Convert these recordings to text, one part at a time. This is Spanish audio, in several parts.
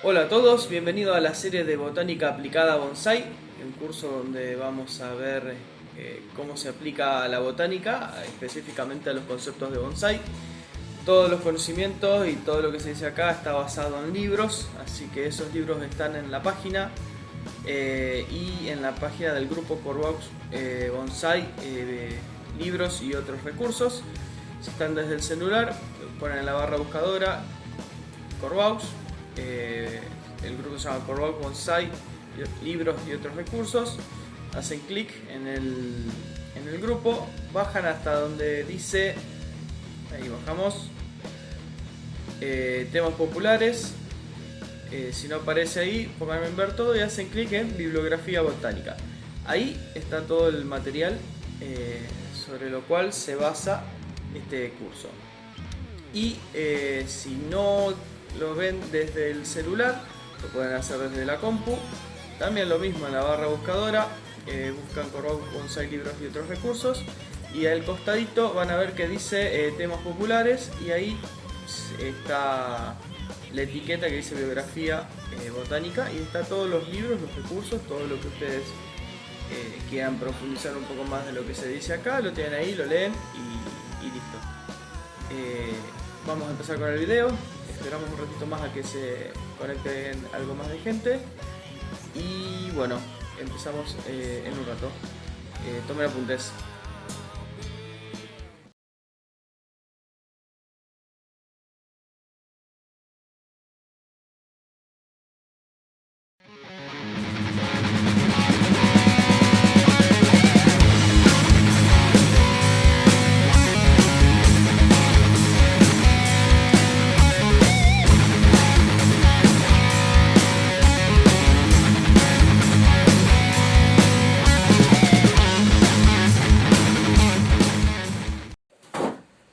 Hola a todos, bienvenidos a la serie de Botánica Aplicada a Bonsai, un curso donde vamos a ver cómo se aplica a la botánica, específicamente a los conceptos de bonsai. Todos los conocimientos y todo lo que se dice acá está basado en libros, así que esos libros están en la página y en la página del grupo Corvaux Bonsai, libros y otros recursos. Si están desde el celular, ponen en la barra buscadora Corvaux. El grupo se llama Corvaux Bonsai, libros y otros recursos. Hacen clic en el grupo, bajan hasta donde dice, ahí bajamos, temas populares. Si no aparece ahí, pongan en ver todo y hacen clic en bibliografía botánica. Ahí está todo el material sobre lo cual se basa este curso. Y si no lo ven desde el celular, lo pueden hacer desde la compu. También lo mismo en la barra buscadora, buscan Corvaux Bonsai, libros y otros recursos. Y al costadito van a ver que dice temas populares y ahí está la etiqueta que dice biografía botánica y está todos los libros, los recursos, todo lo que ustedes quieran profundizar un poco más de lo que se dice acá, lo tienen ahí, lo leen y listo. Vamos a empezar con el video, esperamos un ratito más a que se conecte algo más de gente y bueno, empezamos en un rato. Tomen apuntes.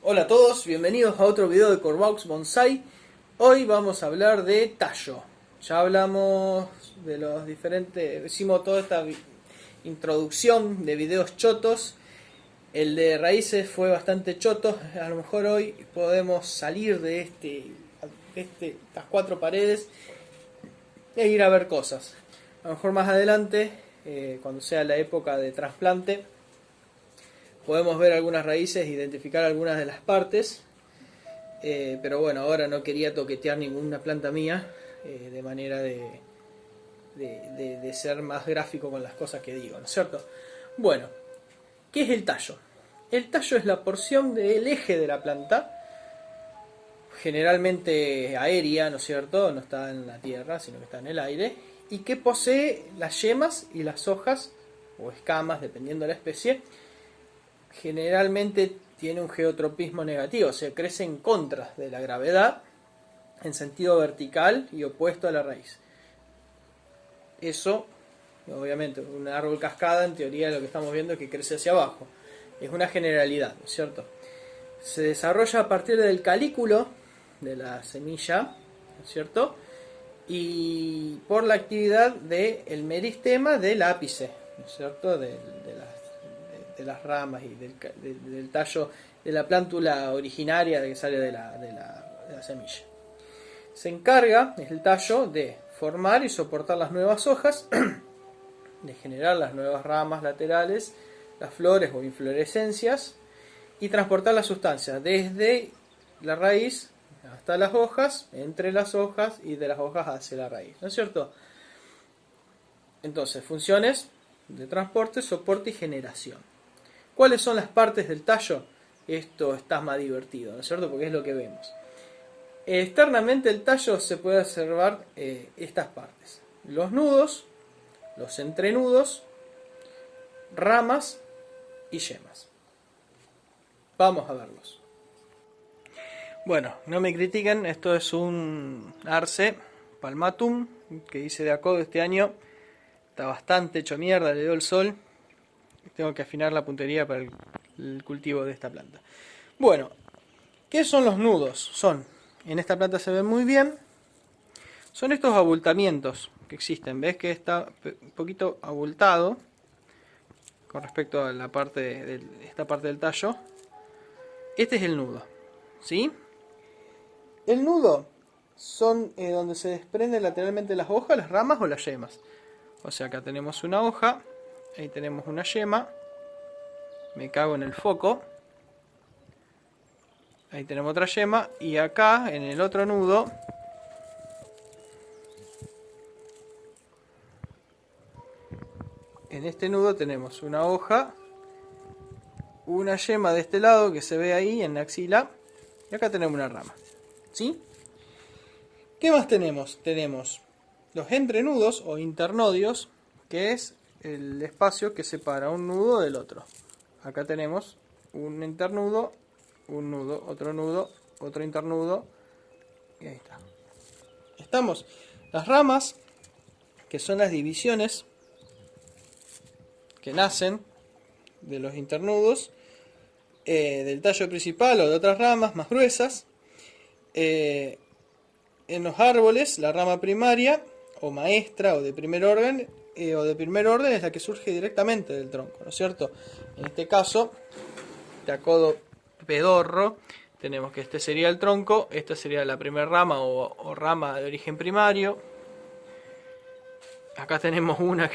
Hola a todos, bienvenidos a otro video de Corvaux Bonsai. Hoy vamos a hablar de tallo. Ya hablamos de los diferentes, hicimos toda esta introducción de videos chotos. El de raíces fue bastante choto. A lo mejor hoy podemos salir de estas cuatro paredes e ir a ver cosas. A lo mejor más adelante, cuando sea la época de trasplante, podemos ver algunas raíces, identificar algunas de las partes, pero bueno, ahora no quería toquetear ninguna planta mía, de manera de ser más gráfico con las cosas que digo, ¿no es cierto? Bueno, ¿qué es el tallo? El tallo es la porción del eje de la planta, generalmente aérea, ¿no es cierto? No está en la tierra, sino que está en el aire, y que posee las yemas y las hojas, o escamas, dependiendo de la especie. Generalmente tiene un geotropismo negativo, o sea, crece en contra de la gravedad, en sentido vertical y opuesto a la raíz. Eso, obviamente, un árbol cascada, en teoría lo que estamos viendo es que crece hacia abajo. Es una generalidad, ¿no es cierto? Se desarrolla a partir del calículo de la semilla, ¿no es cierto? Y por la actividad del meristema del ápice, ¿no es cierto? De las ramas y del tallo de la plántula originaria que sale de la semilla. Se encarga el tallo de formar y soportar las nuevas hojas, de generar las nuevas ramas laterales, las flores o inflorescencias y transportar la sustancia desde la raíz hasta las hojas, entre las hojas y de las hojas hacia la raíz, ¿no es cierto? Entonces, funciones de transporte, soporte y generación. ¿Cuáles son las partes del tallo? Esto está más divertido, ¿no es cierto? Porque es lo que vemos. Externamente el tallo se puede observar estas partes. Los nudos, los entrenudos, ramas y yemas. Vamos a verlos. Bueno, no me critiquen, esto es un Arce Palmatum que hice de acodo este año. Está bastante hecho mierda, le dio el sol. Tengo que afinar la puntería para el cultivo de esta planta. Bueno, ¿qué son los nudos? En esta planta se ven muy bien, son estos abultamientos que existen. ¿Ves que está un poquito abultado con respecto a la esta parte del tallo? Este es el nudo, ¿sí? El nudo son donde se desprenden lateralmente las hojas, las ramas o las yemas. O sea, acá tenemos una hoja, ahí tenemos una yema, me cago en el foco, ahí tenemos otra yema, y acá en el otro nudo en este nudo tenemos una hoja, una yema de este lado que se ve ahí en la axila, y acá tenemos una rama, ¿sí? ¿Qué más tenemos? Tenemos los entrenudos o internodios, que es el espacio que separa un nudo del otro. Acá tenemos un internudo, un nudo, otro internudo, y ahí está. Estamos. Las ramas, que son las divisiones que nacen de los internudos, del tallo principal o de otras ramas más gruesas. En los árboles, la rama primaria o maestra o de primer orden es la que surge directamente del tronco, ¿no es cierto? En este caso, Tacodo pedorro, tenemos que este sería el tronco, esta sería la primera rama o rama de origen primario. Acá tenemos una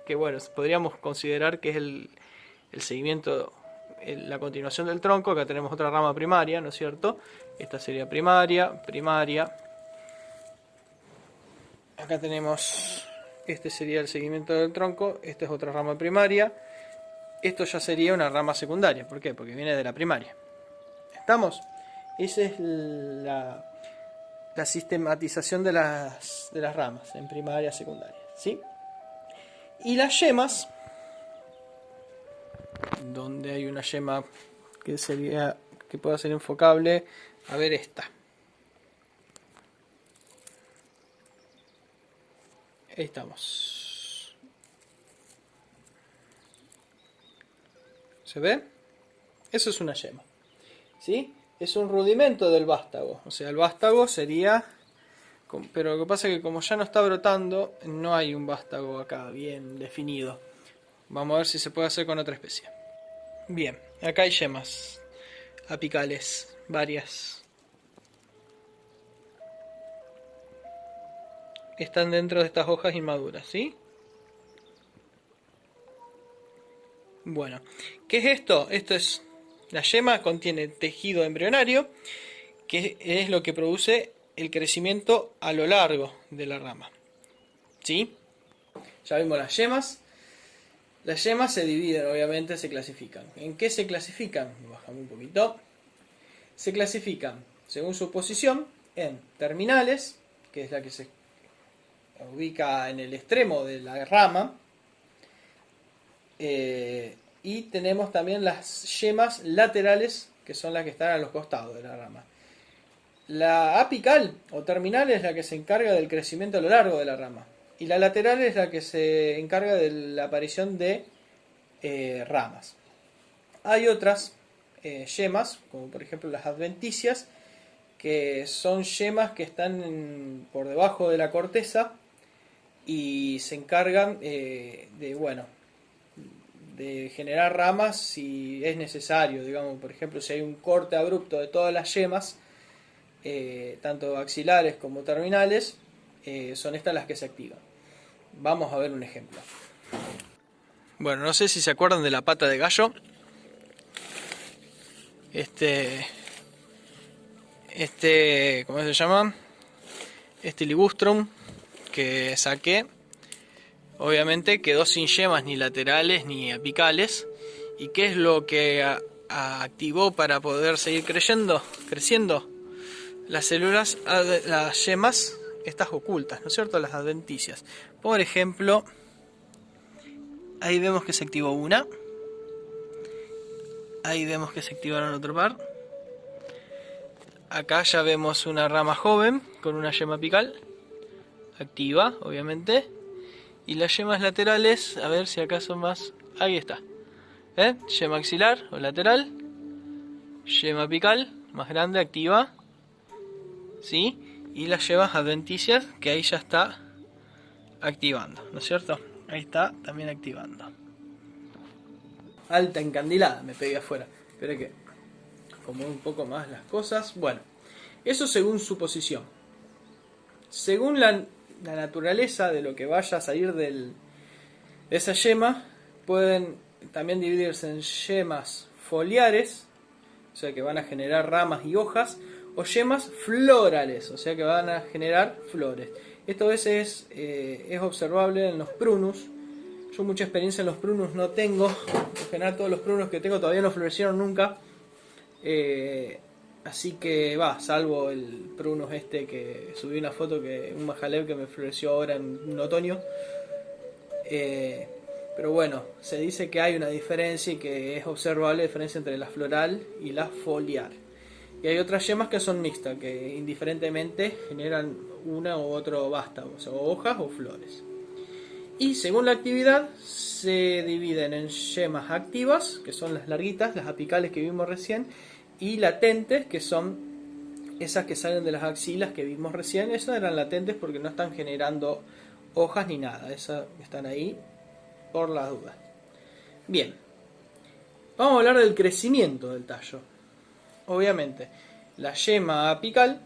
que bueno, podríamos considerar que es el seguimiento, la continuación del tronco. Acá tenemos otra rama primaria, ¿no es cierto? Esta sería primaria. Acá tenemos, este sería el seguimiento del tronco, esta es otra rama primaria. Esto ya sería una rama secundaria. ¿Por qué? Porque viene de la primaria. ¿Estamos? Esa es la sistematización de las ramas en primaria, secundaria, ¿sí? Y las yemas, donde hay una yema que pueda ser enfocable, a ver esta. Ahí estamos. ¿Se ve? Eso es una yema, ¿sí? Es un rudimento del vástago. O sea, el vástago sería... Pero lo que pasa es que como ya no está brotando, no hay un vástago acá bien definido. Vamos a ver si se puede hacer con otra especie. Bien, acá hay yemas apicales, varias. Están dentro de estas hojas inmaduras, ¿sí? Bueno, ¿qué es esto? Esto es... La yema contiene tejido embrionario, que es lo que produce el crecimiento a lo largo de la rama, ¿sí? Ya vimos las yemas. Las yemas se dividen, obviamente, se clasifican. ¿En qué se clasifican? Bajamos un poquito. Se clasifican, según su posición, en terminales, que es la que se ubica en el extremo de la rama. Y tenemos también las yemas laterales, que son las que están a los costados de la rama. La apical o terminal es la que se encarga del crecimiento a lo largo de la rama. Y la lateral es la que se encarga de la aparición de ramas. Hay otras yemas, como por ejemplo las adventicias, que son yemas que están por debajo de la corteza y se encargan de generar ramas si es necesario. Digamos, por ejemplo, si hay un corte abrupto de todas las yemas, tanto axilares como terminales, son estas las que se activan. Vamos a ver un ejemplo. Bueno, no sé si se acuerdan de la pata de gallo. ¿Cómo se llama? Este ligustrum que saqué, obviamente quedó sin yemas ni laterales ni apicales. ¿Y qué es lo que activó para poder seguir creciendo? Las células, las yemas, estas ocultas, ¿no es cierto? Las adventicias. Por ejemplo, ahí vemos que se activó una. Ahí vemos que se activaron otro par. Acá ya vemos una rama joven con una yema apical activa, obviamente. Y las yemas laterales, a ver si acá son más. Ahí está. Yema axilar o lateral. Yema apical, más grande, activa. ¿Sí? Y las yemas adventicias, que ahí ya está activando, ¿no es cierto? Ahí está también activando. Alta encandilada, me pegué afuera. Espera que acomode un poco más las cosas. Bueno, eso según su posición. Según la naturaleza de lo que vaya a salir de esa yema, pueden también dividirse en yemas foliares, o sea que van a generar ramas y hojas, o yemas florales, o sea que van a generar flores. Esto a veces es observable en los prunus. Yo mucha experiencia en los prunus no tengo, en general todos los prunus que tengo todavía no florecieron nunca. Así que salvo el prunus este que subí una foto, que un majaleb que me floreció ahora en otoño. Pero bueno, se dice que hay una diferencia y que es observable la diferencia entre la floral y la foliar. Y hay otras yemas que son mixtas, que indiferentemente generan una u otro vástago, o sea, hojas o flores. Y según la actividad se dividen en yemas activas, que son las larguitas, las apicales que vimos recién, y latentes, que son esas que salen de las axilas que vimos recién. Esas eran latentes porque no están generando hojas ni nada, esas están ahí por las dudas. Bien, vamos a hablar del crecimiento del tallo. Obviamente, la yema apical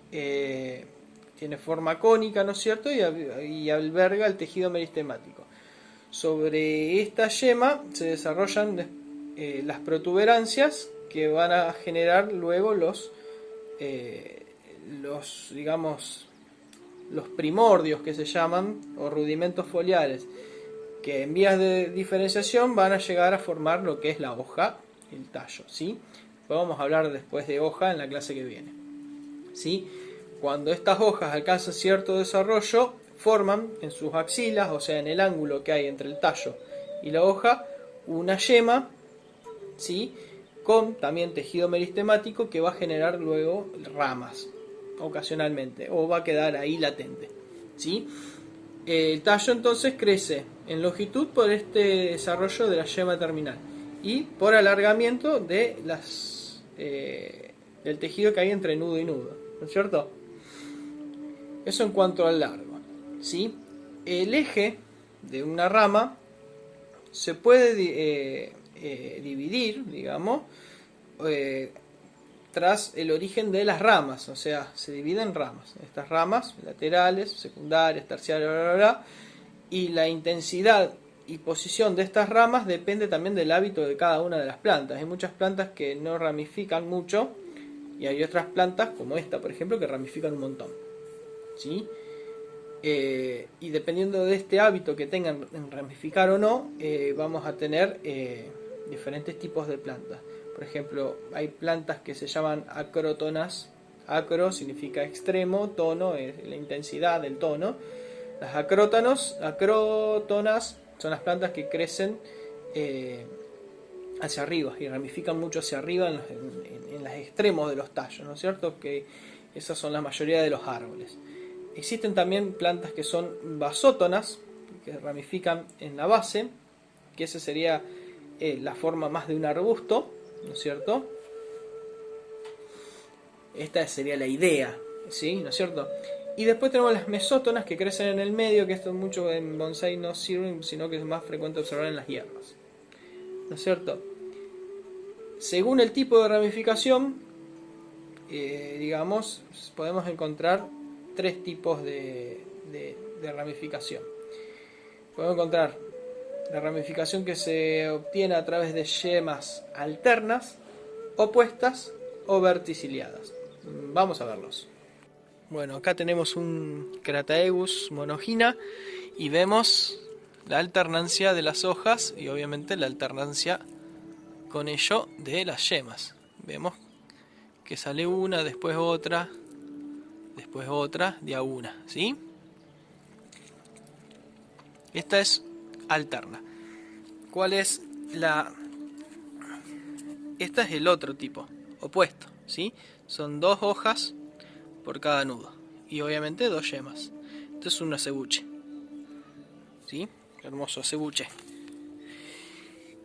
tiene forma cónica, ¿no es cierto? Y alberga el tejido meristemático. Sobre esta yema se desarrollan las protuberancias que van a generar luego los primordios que se llaman, o rudimentos foliares, que en vías de diferenciación van a llegar a formar lo que es la hoja, el tallo, ¿sí? Vamos a hablar después de hoja en la clase que viene, ¿sí? Cuando estas hojas alcanzan cierto desarrollo, forman en sus axilas, o sea en el ángulo que hay entre el tallo y la hoja, una yema, ¿sí? Con también tejido meristemático que va a generar luego ramas ocasionalmente, o va a quedar ahí latente, ¿sí? El tallo entonces crece en longitud por este desarrollo de la yema terminal y por alargamiento de del tejido que hay entre nudo y nudo, ¿no es cierto? Eso en cuanto al largo, ¿sí? El eje de una rama se puede dividir, digamos, tras el origen de las ramas, o sea, se dividen en ramas. Estas ramas laterales, secundarias, terciarias, bla, bla, bla, y la intensidad y posición de estas ramas depende también del hábito de cada una de las plantas. Hay muchas plantas que no ramifican mucho y hay otras plantas, como esta, por ejemplo, que ramifican un montón, ¿sí? Y dependiendo de este hábito que tengan en ramificar o no, vamos a tener diferentes tipos de plantas. Por ejemplo, hay plantas que se llaman acrótonas. Acro significa extremo, tono es la intensidad del tono. Las acrótonas son las plantas que crecen hacia arriba y ramifican mucho hacia arriba en los extremos de los tallos, ¿no es cierto? Que esas son la mayoría de los árboles. Existen también plantas que son basótonas, que ramifican en la base, que esa sería la forma más de un arbusto, ¿no es cierto? Esta sería la idea, ¿sí? ¿No es cierto? Y después tenemos las mesótonas que crecen en el medio, que esto mucho en bonsai no sirven, sino que es más frecuente observar en las hierbas, ¿no es cierto? Según el tipo de ramificación, digamos, podemos encontrar tres tipos de ramificación. Podemos encontrar la ramificación que se obtiene a través de yemas alternas, opuestas o verticiliadas. Vamos a verlos. Bueno, acá tenemos un Crataegus monogyna y vemos la alternancia de las hojas y obviamente la alternancia con ello de las yemas. Vemos que sale una, después otra, de a una, ¿sí? Esta es alterna. ¿Cuál es la...? Esta es el otro tipo, opuesto, ¿sí? Son dos hojas por cada nudo y obviamente dos yemas. Esto es un acebuche, ¿sí? Hermoso acebuche.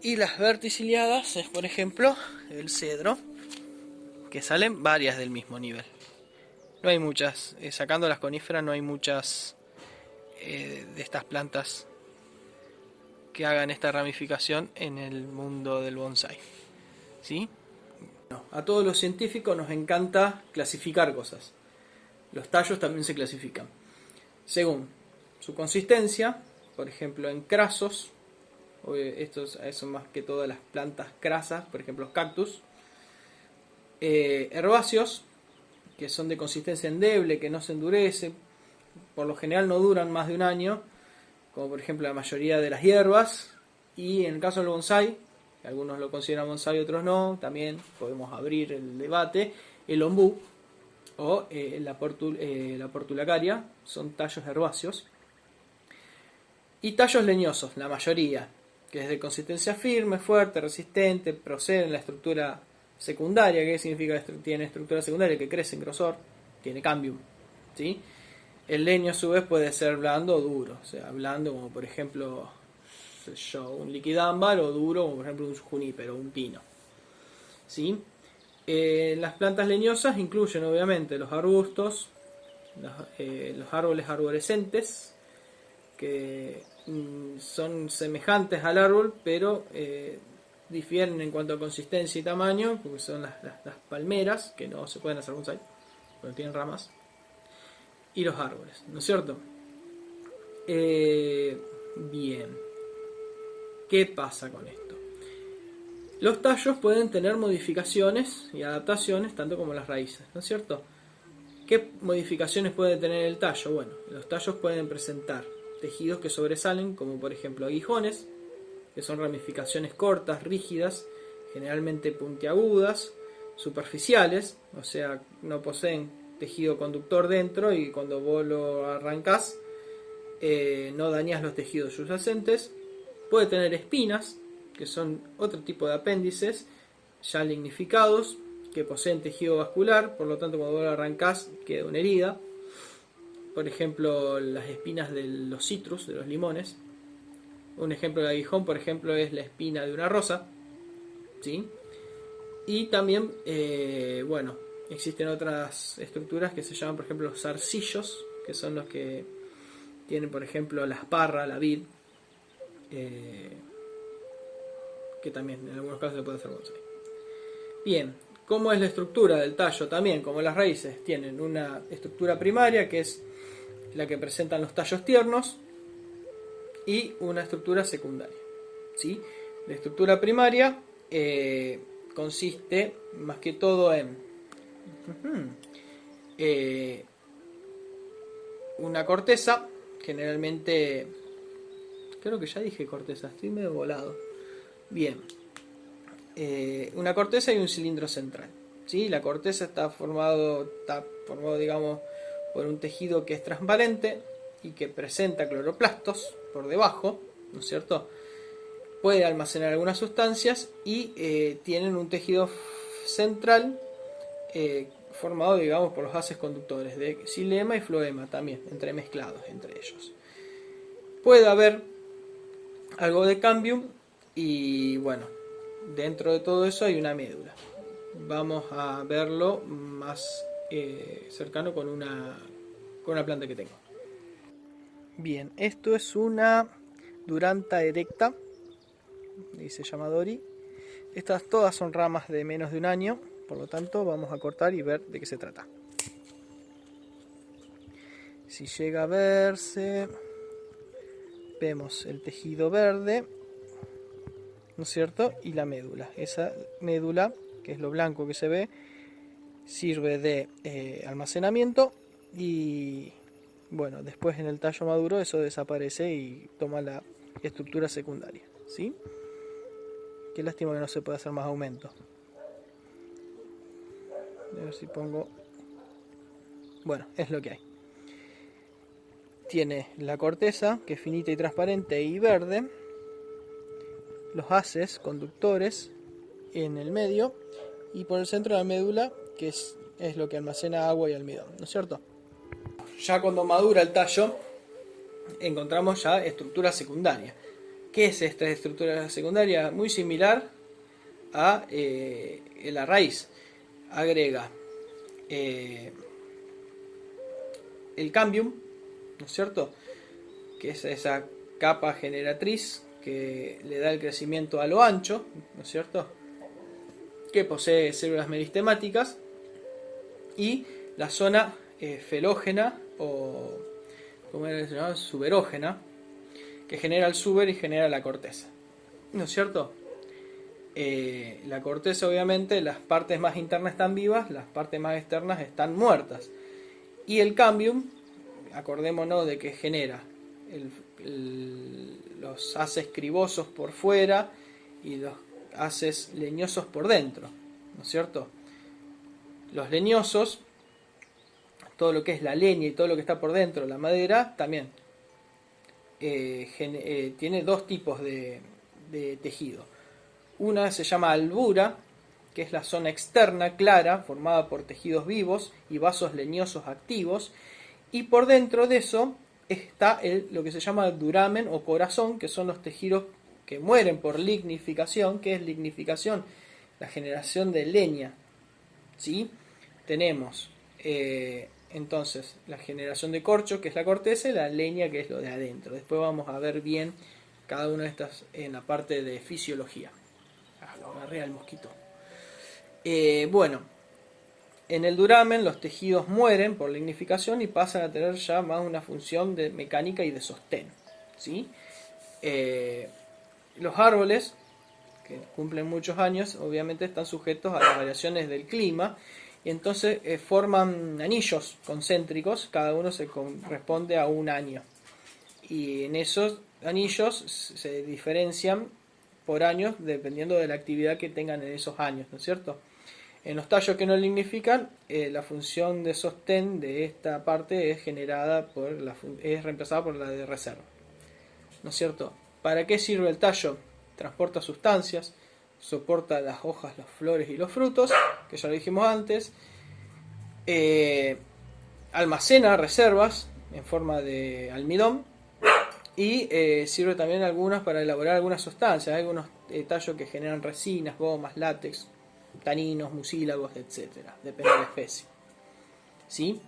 Y las verticiliadas es, por ejemplo, el cedro, que salen varias del mismo nivel. No hay muchas, sacando las coníferas, no hay muchas de estas plantas que hagan esta ramificación en el mundo del bonsai, ¿sí? A todos los científicos nos encanta clasificar cosas. Los tallos también se clasifican según su consistencia, por ejemplo en crasos, estos son más que todas las plantas crasas, por ejemplo los cactus, herbáceos, que son de consistencia endeble, que no se endurece, por lo general no duran más de un año, como por ejemplo la mayoría de las hierbas, y en el caso del bonsái, algunos lo consideran bonsái, otros no, también podemos abrir el debate, el ombú o la portulacaria son tallos herbáceos, y tallos leñosos, la mayoría, que es de consistencia firme, fuerte, resistente, proceden de la estructura secundaria. ¿Qué significa que tiene estructura secundaria? Que crece en grosor, tiene cambium, ¿sí? El leño a su vez puede ser blando o duro, o sea, blando como por ejemplo un liquidámbar, o duro como por ejemplo un junípero o un pino, ¿sí? Las plantas leñosas incluyen obviamente los arbustos, los árboles arborescentes, que son semejantes al árbol, pero difieren en cuanto a consistencia y tamaño, porque son las palmeras, que no se pueden hacer bonsái, porque tienen ramas, y los árboles, ¿no es cierto? Bien, ¿qué pasa con esto? Los tallos pueden tener modificaciones y adaptaciones, tanto como las raíces, ¿no es cierto? ¿Qué modificaciones puede tener el tallo? Bueno, los tallos pueden presentar tejidos que sobresalen, como por ejemplo aguijones, que son ramificaciones cortas, rígidas, generalmente puntiagudas, superficiales, o sea, no poseen tejido conductor dentro, y cuando vos lo arrancás no dañás los tejidos subyacentes. Puede tener espinas, que son otro tipo de apéndices ya lignificados, que poseen tejido vascular, por lo tanto cuando vos lo arrancás queda una herida. Por ejemplo, las espinas de los citrus, de los limones. Un ejemplo de aguijón, por ejemplo, es la espina de una rosa, ¿sí? Y también, bueno, existen otras estructuras que se llaman, por ejemplo, los zarcillos, que son los que tienen, por ejemplo, la asparra, la vid, que también en algunos casos se puede hacer bonsái. Bien, ¿cómo es la estructura del tallo? También, como las raíces, tienen una estructura primaria, que es la que presentan los tallos tiernos, y una estructura secundaria, ¿sí? La estructura primaria consiste más que todo en una corteza, generalmente, creo que ya dije corteza, estoy medio volado. Bien, una corteza y un cilindro central, ¿sí? La corteza está formado digamos, por un tejido que es transparente y que presenta cloroplastos por debajo, ¿no es cierto? Puede almacenar algunas sustancias, y tienen un tejido central formado, digamos, por los haces conductores de xilema y floema, también entremezclados entre ellos. Puede haber algo de cambium, y bueno, dentro de todo eso hay una médula. Vamos a verlo más cercano con una planta que tengo. Bien, esto es una Duranta erecta, dice Yamadori. Estas todas son ramas de menos de un año, por lo tanto vamos a cortar y ver de qué se trata. Si llega a verse, vemos el tejido verde, ¿no es cierto? Y la médula. Esa médula, que es lo blanco que se ve, sirve de almacenamiento, y bueno, después en el tallo maduro eso desaparece y toma la estructura secundaria, ¿sí? Qué lástima que no se puede hacer más aumento. A ver si pongo... Bueno, es lo que hay. Tiene la corteza, que es finita y transparente y verde, los haces conductores en el medio, y por el centro la médula, que es lo que almacena agua y almidón, ¿no es cierto? Ya cuando madura el tallo, encontramos ya estructura secundaria. ¿Qué es esta estructura secundaria? Muy similar a la raíz. Agrega el cambium, ¿no es cierto? Que es esa capa generatriz que le da el crecimiento a lo ancho, ¿no es cierto? Que posee células meristemáticas, y la zona felógena o ¿cómo era que se llama? Suberógena, que genera el suber y genera la corteza, ¿no es cierto? La corteza, obviamente, las partes más internas están vivas, las partes más externas están muertas. Y el cambium, acordémonos de que genera los haces cribosos por fuera y los haces leñosos por dentro, ¿no es cierto? Los leñosos, todo lo que es la leña y todo lo que está por dentro, la madera, también tiene dos tipos de tejido. Una se llama albura, que es la zona externa clara, formada por tejidos vivos y vasos leñosos activos, y por dentro de eso está lo que se llama duramen o corazón, que son los tejidos que mueren por lignificación. ¿Qué es lignificación? La generación de leña, ¿sí? Tenemos entonces la generación de corcho, que es la corteza, y la leña, que es lo de adentro. Después vamos a ver bien cada una de estas en la parte de fisiología. Lo agarré al mosquito. Bueno, en el duramen los tejidos mueren por lignificación y pasan a tener ya más una función de mecánica y de sostén, ¿sí? Los árboles, que cumplen muchos años, obviamente están sujetos a las variaciones del clima, y entonces forman anillos concéntricos, cada uno se corresponde a un año, y en esos anillos se diferencian por años dependiendo de la actividad que tengan en esos años, ¿no es cierto? En los tallos que no lignifican, la función de sostén de esta parte es reemplazada por la de reserva, ¿no es cierto? ¿Para qué sirve el tallo? Transporta sustancias, soporta las hojas, las flores y los frutos, que ya lo dijimos antes, almacena reservas en forma de almidón, y sirve también algunas para elaborar algunas sustancias. Hay algunos tallos que generan resinas, gomas, látex, taninos, mucílagos, etcétera, depende de la especie, ¿sí?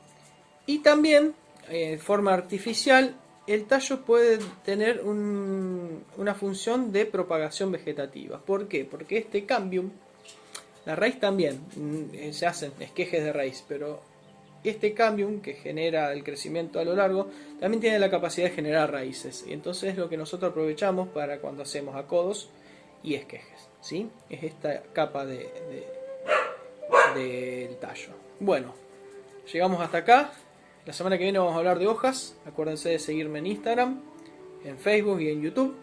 Y también, de forma artificial, el tallo puede tener una función de propagación vegetativa. ¿Por qué? Porque este cambium, la raíz también, se hacen esquejes de raíz, pero este cambium que genera el crecimiento a lo largo también tiene la capacidad de generar raíces, y entonces es lo que nosotros aprovechamos para cuando hacemos acodos y esquejes, ¿sí? Es esta capa del tallo. Bueno, llegamos hasta acá. La semana que viene vamos a hablar de hojas. Acuérdense de seguirme en Instagram, en Facebook y en YouTube,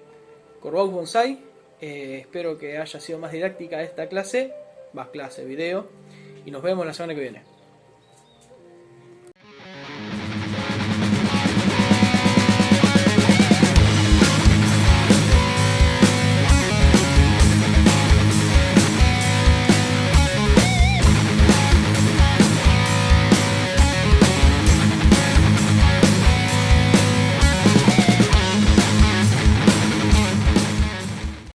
Corbaus Bonsai. Espero que haya sido más didáctica esta clase, video, y nos vemos la semana que viene.